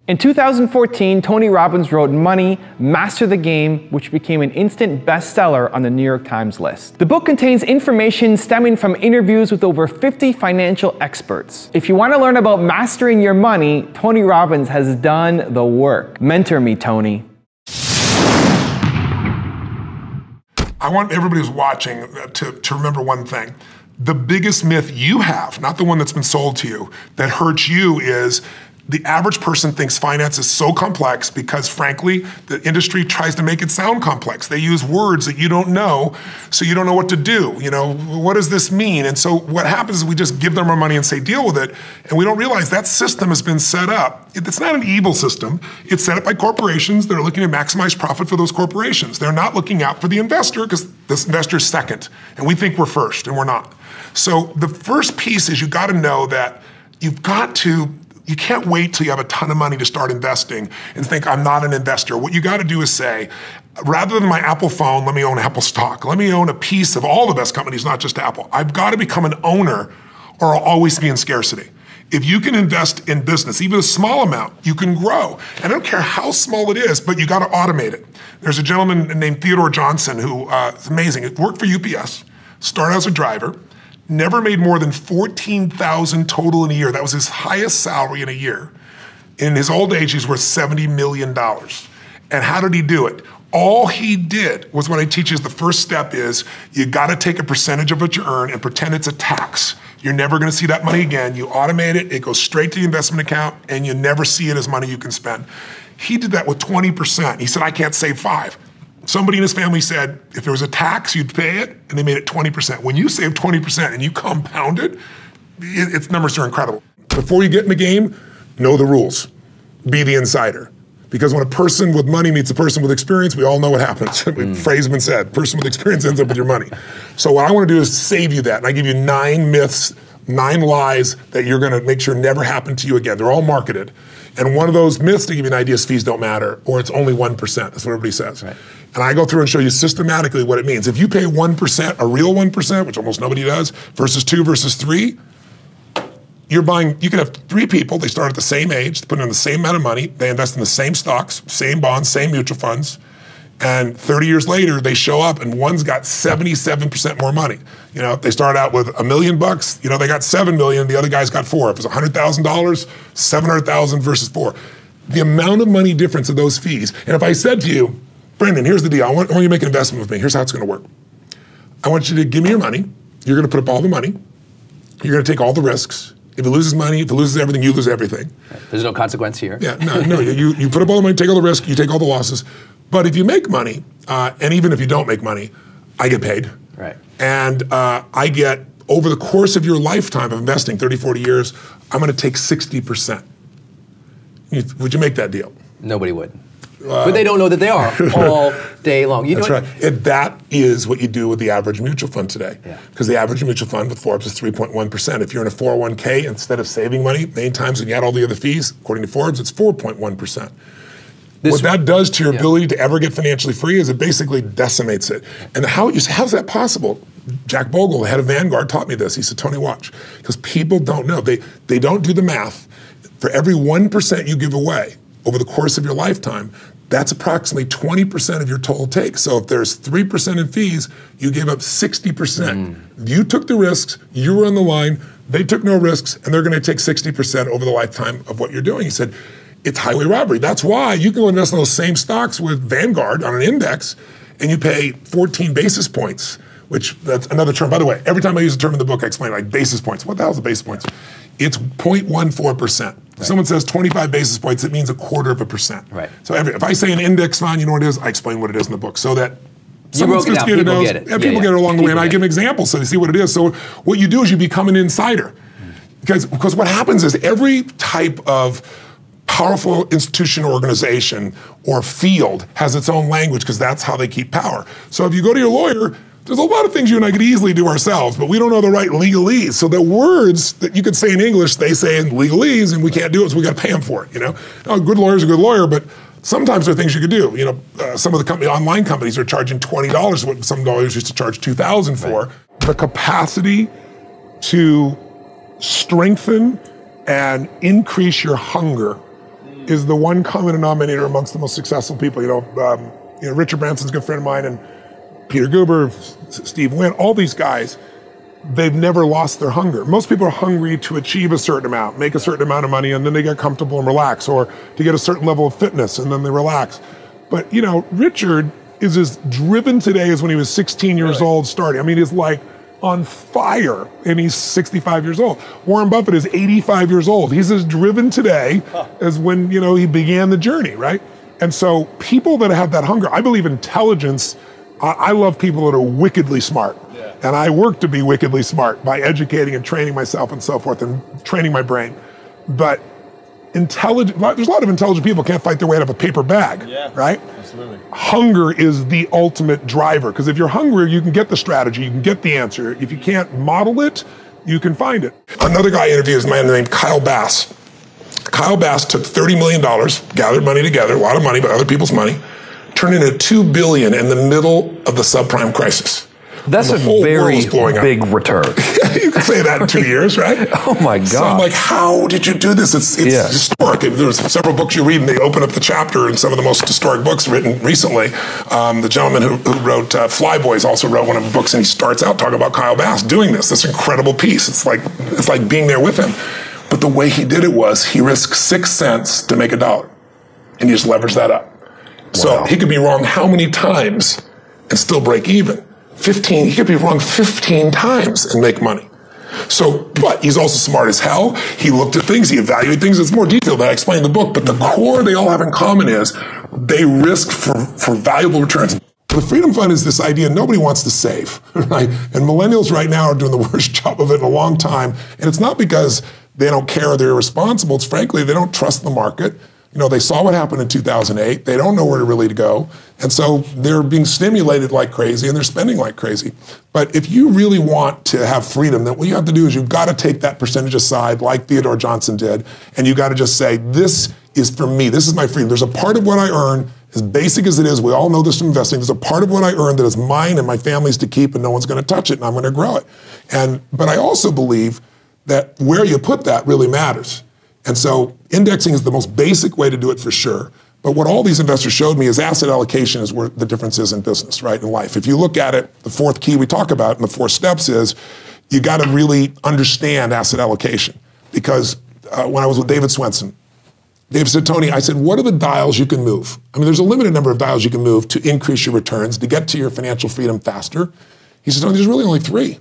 In 2014, Tony Robbins wrote Money, Master the Game, which became an instant bestseller on the New York Times list. The book contains information stemming from interviews with over 50 financial experts. If you want to learn about mastering your money, Tony Robbins has done the work. Mentor me, Tony. I want everybody who's watching to remember one thing. The biggest myth you have, not the one that's been sold to you, that hurts you is the average person thinks finance is so complex because, frankly, the industry tries to make it sound complex. They use words that you don't know, so you don't know what to do. You know, what does this mean? And so what happens is we just give them our money and say, deal with it, and we don't realize that system has been set up. It's not an evil system. It's set up by corporations that are looking to maximize profit for those corporations. They're not looking out for the investor because this investor is second, and we think we're first, and we're not. So the first piece is you got to know that you can't wait till you have a ton of money to start investing and think, I'm not an investor. What you got to do is say, rather than my Apple phone, let me own Apple stock. Let me own a piece of all the best companies, not just Apple. I've got to become an owner or I'll always be in scarcity. If you can invest in business, even a small amount, you can grow. And I don't care how small it is, but you got to automate it. There's a gentleman named Theodore Johnson who is amazing. He worked for UPS, started as a driver, never made more than $14,000 total in a year. That was his highest salary in a year. In his old age, he's worth $70 million. And how did he do it? All he did was what I teach is the first step is you gotta take a percentage of what you earn and pretend it's a tax. You're never gonna see that money again. You automate it, it goes straight to the investment account, and you never see it as money you can spend. He did that with 20%. He said, I can't save 5. Somebody in his family said, if there was a tax, you'd pay it, and they made it 20%. When you save 20% and you compound it, its numbers are incredible. Before you get in the game, know the rules. Be the insider. Because when a person with money meets a person with experience, we all know what happens. Phrase has been said, person with experience ends up with your money. So what I want to do is save you that, and I give you 9 myths, 9 lies that you're gonna make sure never happen to you again. They're all marketed. And one of those myths, to give you an idea, is fees don't matter, or it's only 1%. That's what everybody says. Right. And I go through and show you systematically what it means. If you pay 1%, a real 1%, which almost nobody does, versus 2 versus 3, you can have 3 people, they start at the same age, they put in the same amount of money, they invest in the same stocks, same bonds, same mutual funds, and 30 years later, they show up and one's got 77% more money. You know, they started out with $1 million, you know, they got 7 million, the other guy's got 4. If it's $100,000, 700,000 versus 4. The amount of money difference of those fees. And if I said to you, Brendan, here's the deal, I want you to make an investment with me, here's how it's gonna work. I want you to give me your money, you're gonna put up all the money, you're gonna take all the risks. If it loses money, if it loses everything, you lose everything. There's no consequence here. Yeah, no, you put up all the money, take all the risk, you take all the losses. But if you make money, and even if you don't make money, I get paid. Right. And I get, over the course of your lifetime of investing, 30, 40 years, I'm gonna take 60%. Would you make that deal? Nobody would. But they don't know that they are all day long. That's right. That is what you do with the average mutual fund today. Because the average mutual fund with Forbes is 3.1%. If you're in a 401k, instead of saving money, many times when you add all the other fees, according to Forbes, it's 4.1%. What that does to your ability to ever get financially free is it basically decimates it. And how's that possible? Jack Bogle, the head of Vanguard, taught me this. He said, Tony, watch. Because people don't know. They don't do the math. For every 1% you give away over the course of your lifetime, that's approximately 20% of your total take. So if there's 3% in fees, you gave up 60%. You took the risks, you were on the line, they took no risks, and they're gonna take 60% over the lifetime of what you're doing. He said, it's highway robbery. That's why you can go invest in those same stocks with Vanguard on an index, and you pay 14 basis points, which that's another term. By the way, every time I use a term in the book, I explain like basis points. What the hell is a basis points? It's 0.14%. If someone says 25 basis points, it means 1/4%. Right. So if I say an index fund, you know what it is, I explain what it is in the book so that someone sophisticated knows. People get it along the way, and I give an example so they see what it is. So what you do is you become an insider. Because what happens is every type of powerful institution or organization or field has its own language because that's how they keep power. So if you go to your lawyer, there's a lot of things you and I could easily do ourselves, but we don't know the right legalese. So the words that you could say in English, they say in legalese, and we can't do it, so we got to pay them for it. You know, now, a good lawyer's a good lawyer, but sometimes there are things you could do. You know, some of the online companies are charging $20, what some lawyers used to charge $2,000 for. Right. The capacity to strengthen and increase your hunger is the one common denominator amongst the most successful people. Richard Branson's a good friend of mine, and Peter Guber, Steve Wynn, all these guys, they've never lost their hunger. Most people are hungry to achieve a certain amount, make a certain amount of money, and then they get comfortable and relax, or to get a certain level of fitness, and then they relax. But, Richard is as driven today as when he was 16 years old starting. I mean, he's like on fire, and he's 65 years old. Warren Buffett is 85 years old. He's as driven today as when, he began the journey, right? And so people that have that hunger, I believe intelligence, I love people that are wickedly smart. Yeah. And I work to be wickedly smart by educating and training myself and so forth and training my brain. But there's a lot of intelligent people can't fight their way out of a paper bag, right? Absolutely. Hunger is the ultimate driver, because if you're hungry, you can get the strategy, you can get the answer. If you can't model it, you can find it. Another guy I interviewed is a man named Kyle Bass. Kyle Bass took $30 million, gathered money together, a lot of money, but other people's money, turned into $2 billion in the middle of the subprime crisis. That's a very big return. You can say that in 2 years, right? Oh my God. So I'm like, how did you do this? It's historic. There's several books you read and they open up the chapter in some of the most historic books written recently. The gentleman who wrote Flyboys also wrote one of the books, and he starts out talking about Kyle Bass doing this incredible piece. It's like being there with him. But the way he did it was he risked 6 cents to make $1, and he just leveraged that up. Wow. So he could be wrong how many times and still break even? 15, he could be wrong 15 times and make money. So, but he's also smart as hell. He looked at things, he evaluated things. It's more detailed than I explained in the book, but the core they all have in common is they risk for valuable returns. The Freedom Fund is this idea nobody wants to save, right? And millennials right now are doing the worst job of it in a long time. And it's not because they don't care or they're irresponsible. It's frankly, they don't trust the market. They saw what happened in 2008. They don't know where to really go. And so they're being stimulated like crazy and they're spending like crazy. But if you really want to have freedom, then what you have to do is you've got to take that percentage aside like Theodore Johnson did. And you got to just say, this is for me. This is my freedom. There's a part of what I earn, as basic as it is, we all know this from investing, there's a part of what I earn that is mine and my family's to keep and no one's going to touch it and I'm going to grow it. But I also believe that where you put that really matters. And so indexing is the most basic way to do it for sure. But what all these investors showed me is asset allocation is where the difference is in business, right, in life. If you look at it, the fourth key we talk about in the 4 steps is you got to really understand asset allocation. Because when I was with David Swenson, Dave said, Tony, I said, what are the dials you can move? I mean, there's a limited number of dials you can move to increase your returns, to get to your financial freedom faster. He said, Tony, there's really only 3.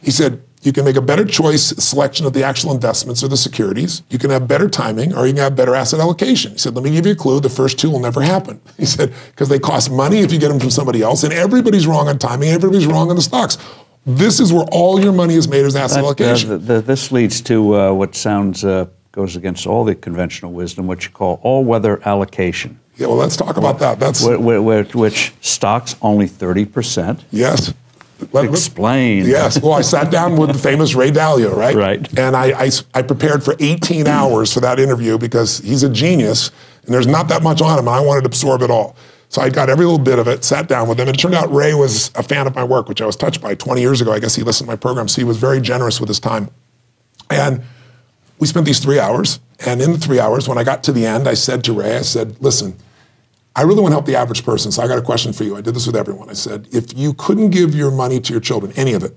He said, you can make a better choice selection of the actual investments or the securities. You can have better timing, or you can have better asset allocation. He said, let me give you a clue. The first 2 will never happen. He said, because they cost money if you get them from somebody else, and everybody's wrong on timing, everybody's wrong on the stocks. This is where all your money is made as asset allocation. This leads to what sounds goes against all the conventional wisdom, what you call all-weather allocation. Yeah, well, let's talk about that. That's which stocks only 30%. Yes. Explain. Yes. Well, I sat down with the famous Ray Dalio, right? Right. And I prepared for 18 hours for that interview because he's a genius and there's not that much on him and I wanted to absorb it all. So I got every little bit of it, sat down with him, and it turned out Ray was a fan of my work, which I was touched by 20 years ago. I guess he listened to my program, so he was very generous with his time. And we spent these 3 hours, and in the 3 hours, when I got to the end, I said to Ray, I said, listen, I really want to help the average person, so I got a question for you. I did this with everyone. I said, if you couldn't give your money to your children, any of it,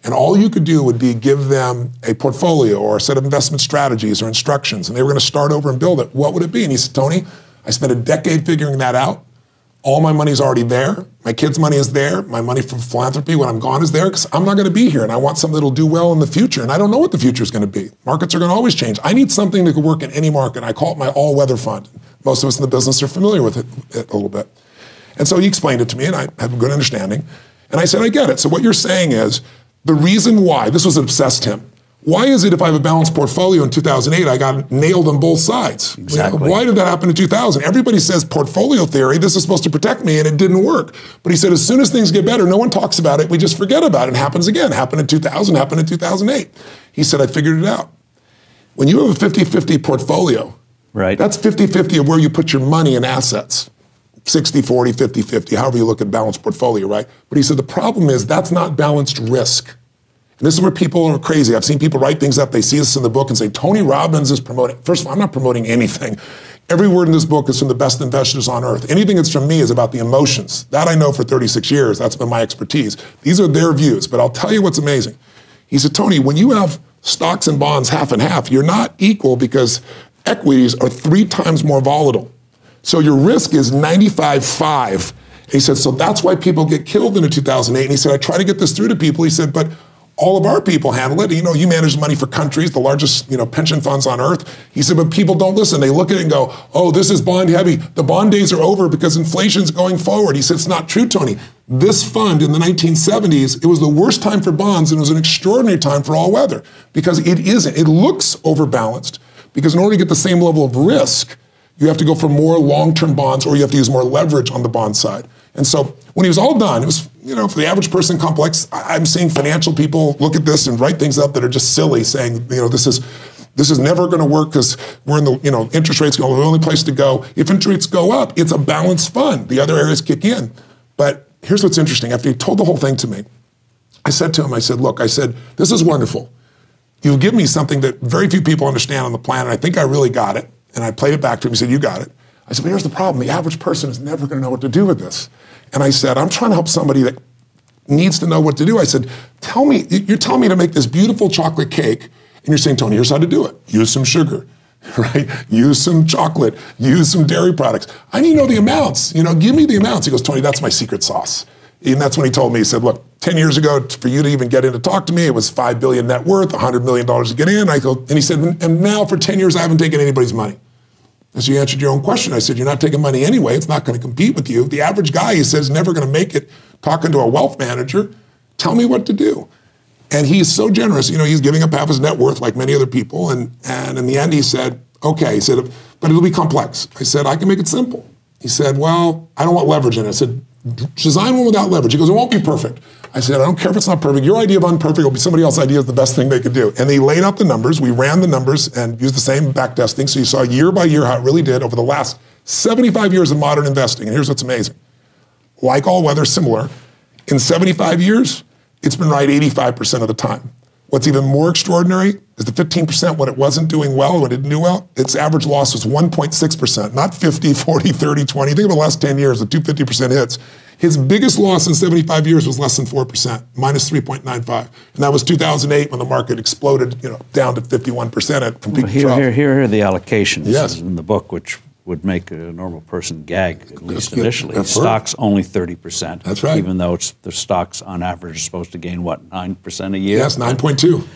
and all you could do would be give them a portfolio or a set of investment strategies or instructions, and they were going to start over and build it, what would it be? And he said, Tony, I spent a decade figuring that out. All my money's already there. My kids' money is there. My money from philanthropy when I'm gone is there because I'm not going to be here, and I want something that'll do well in the future, and I don't know what the future is going to be. Markets are going to always change. I need something that could work in any market. I call it my all-weather fund. Most of us in the business are familiar with it a little bit. And so he explained it to me, and I have a good understanding. And I said, I get it. So what you're saying is the reason why, this was obsessed him. Why is it if I have a balanced portfolio in 2008, I got nailed on both sides? Exactly. Why did that happen in 2000? Everybody says portfolio theory, this is supposed to protect me, and it didn't work. But he said, as soon as things get better, no one talks about it, we just forget about it. It happens again. Happened in 2000, happened in 2008. He said, I figured it out. When you have a 50-50 portfolio, right, that's 50-50 of where you put your money in assets. 60-40, 50-50, however you look at balanced portfolio, right? But he said, the problem is that's not balanced risk. And this is where people are crazy. I've seen people write things up. They see this in the book and say, Tony Robbins is promoting. First of all, I'm not promoting anything. Every word in this book is from the best investors on earth. Anything that's from me is about the emotions. That I know for 36 years. That's been my expertise. These are their views, but I'll tell you what's amazing. He said, Tony, when you have stocks and bonds half and half, you're not equal because equities are 3 times more volatile. So your risk is 95.5. He said, so that's why people get killed in the 2008. And he said, I try to get this through to people. He said, but all of our people handle it. You know, you manage money for countries, the largest, pension funds on earth. He said, but people don't listen. They look at it and go, oh, this is bond heavy. The bond days are over because inflation's going forward. He said, it's not true, Tony. This fund in the 1970s, it was the worst time for bonds and it was an extraordinary time for all weather because it isn't. It looks overbalanced because in order to get the same level of risk, you have to go for more long-term bonds or you have to use more leverage on the bond side. And so when he was all done, it was, for the average person complex, I'm seeing financial people look at this and write things up that are just silly, saying, this is never going to work because we're in the, interest rates are the only place to go. If interest rates go up, it's a balanced fund. The other areas kick in. But here's what's interesting. After he told the whole thing to me, I said to him, look, this is wonderful. You've given me something that very few people understand on the planet. I think I really got it. And I played it back to him. He said, you got it. I said, but here's the problem. The average person is never going to know what to do with this. And I said, I'm trying to help somebody that needs to know what to do. I said, you're telling me to make this beautiful chocolate cake, and you're saying, Tony, here's how to do it. Use some sugar, right? Use some chocolate, use some dairy products. I need to know the amounts, give me the amounts. He goes, Tony, that's my secret sauce. And that's when he told me, he said, look, 10 years ago, for you to even get in to talk to me, it was $5 billion net worth, $100 million to get in. And he said, and now for 10 years, I haven't taken anybody's money. And so you answered your own question. I said, you're not taking money anyway. It's not going to compete with you. The average guy, he says, never going to make it talking to a wealth manager. Tell me what to do. And he's so generous. He's giving up half his net worth like many other people. And in the end, he said, okay. He said, but it'll be complex. I said, I can make it simple. He said, well, I don't want leverage in it. I said, design one without leverage. He goes, it won't be perfect. I said, I don't care if it's not perfect. Your idea of unperfect will be somebody else's idea of the best thing they could do. And they laid out the numbers. We ran the numbers and used the same back testing. So you saw year by year how it really did over the last 75 years of modern investing. And here's what's amazing. Like all weather, similar. In 75 years, it's been right 85% of the time. What's even more extraordinary is the 15% when it wasn't doing well, when it didn't do well, its average loss was 1.6%, not 50, 40, 30, 20. Think of the last 10 years, the 250% hits. His biggest loss in 75 years was less than 4%, minus 3.95. And that was 2008 when the market exploded, down to 51% from peak to trough. Here are the allocations yes. in the book, which would make a normal person gag, at least initially. Stocks only 30%. That's right. Even though the stocks on average are supposed to gain, 9% a year? Yes, 9.2.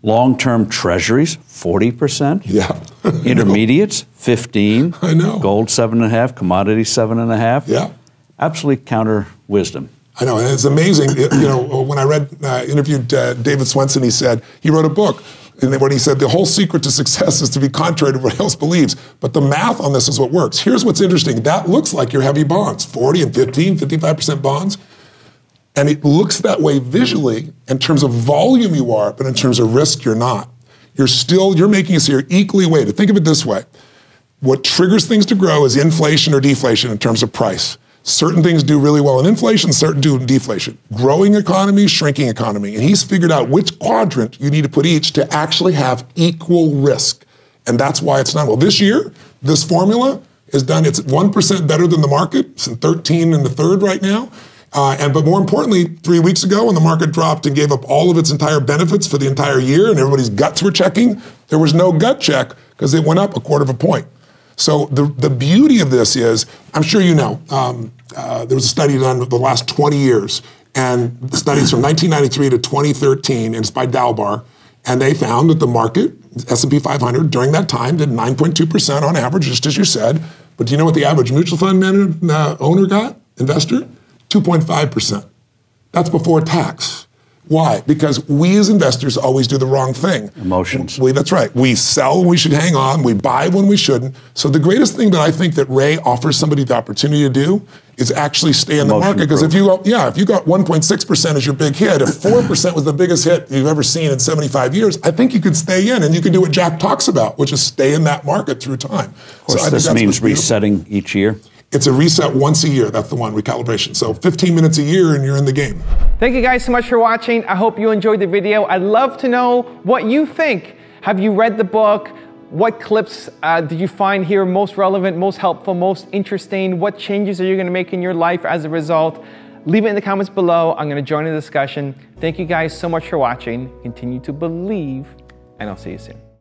Long-term treasuries, 40%. Yeah. Intermediates, 15. I know. Gold, 7.5. Commodities, 7.5. Yeah. Absolutely counter wisdom. I know, and it's amazing. When I interviewed David Swenson, he wrote a book. And when he said the whole secret to success is to be contrary to what everyone else believes. But the math on this is what works. Here's what's interesting. That looks like your heavy bonds, 40 and 15, 55% bonds. And it looks that way visually in terms of volume you are, but in terms of risk, you're not. You're making us here equally weighted. Think of it this way. What triggers things to grow is inflation or deflation in terms of price. Certain things do really well in inflation, certain do in deflation. Growing economy, shrinking economy. And he's figured out which quadrant you need to put each to actually have equal risk. And that's why it's done well. This year, this formula is done, it's 1% better than the market. It's in 13 in the third right now. But more importantly, 3 weeks ago when the market dropped and gave up all of its entire benefits for the entire year and everybody's guts were checking, there was no gut check because it went up 1/4 point. So the beauty of this is, I'm sure you know, there was a study done the last 20 years, and the studies from 1993 to 2013, and it's by Dalbar, and they found that the market, S&P 500, during that time did 9.2% on average, just as you said. But do you know what the average mutual fund owner got, investor? 2.5%. That's before tax. Why? Because we as investors always do the wrong thing. Emotions. That's right. We sell when we should hang on. We buy when we shouldn't. So the greatest thing that I think that Ray offers somebody the opportunity to do is actually stay in the market. Because if you got 1.6% as your big hit, if 4% was the biggest hit you've ever seen in 75 years, I think you could stay in and you can do what Jack talks about, which is stay in that market through time. Of course, this means resetting each year. It's a reset once a year. That's the one, recalibration. So 15 minutes a year and you're in the game. Thank you guys so much for watching. I hope you enjoyed the video. I'd love to know what you think. Have you read the book? What clips did you find here most relevant, most helpful, most interesting? What changes are you going to make in your life as a result? Leave it in the comments below. I'm going to join the discussion. Thank you guys so much for watching. Continue to believe, and I'll see you soon.